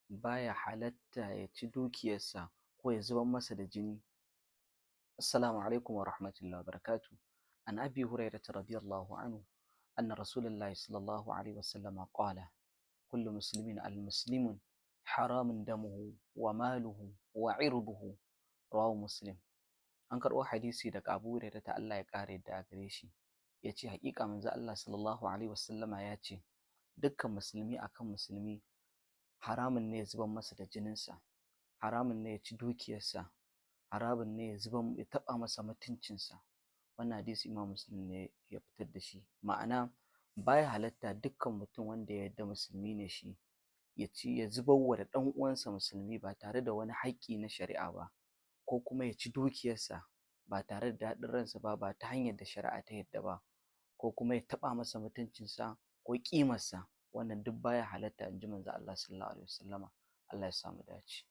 baya halatta ya ci dukiyarsa ko ya zubar masa da jini. Assalamu alaikum wa rahmatullahi wa barakatuh. An Abi Hurairah radiyallahu anhu anna Rasulullahi sallallahu alaihi wasallam qala kullu muslimin al-muslimun haramun damuhu wa maluhu wa irduhu, rawahu Muslim. An karɓo hadisi daga Abu Hurairah ta Allah ya ƙare da gare shi, ya ce haƙiƙa manzo Allah sallallahu alaihi wasallama ya ce dukkan musulmi akan musulmi haramun ne ya zubar masa da jininsa, haramun ne ya ci dukiyarsa, haramun ne ya taɓa masa mutuncinsa. Wannan hadisi Imam Muslim ne ya fitar da shi. Ma'ana baya halatta dukkan mutum wanda ya yarda musulmi ne shi ya zubar wa da ɗan uwansa musulmi ba tare da wani haƙƙi na shari'a ba, ko kuma ya ci dukiyarsa ba tare da daɗin ransa ba ta hanyar da shari'a ta yadda ba, ko kuma ya taɓa masa mutuncinsa ko ƙimarsa. Wannan duk baya halatta, in ji manzo Allah sallallahu alaihi wasallama. Allah ya samu dace.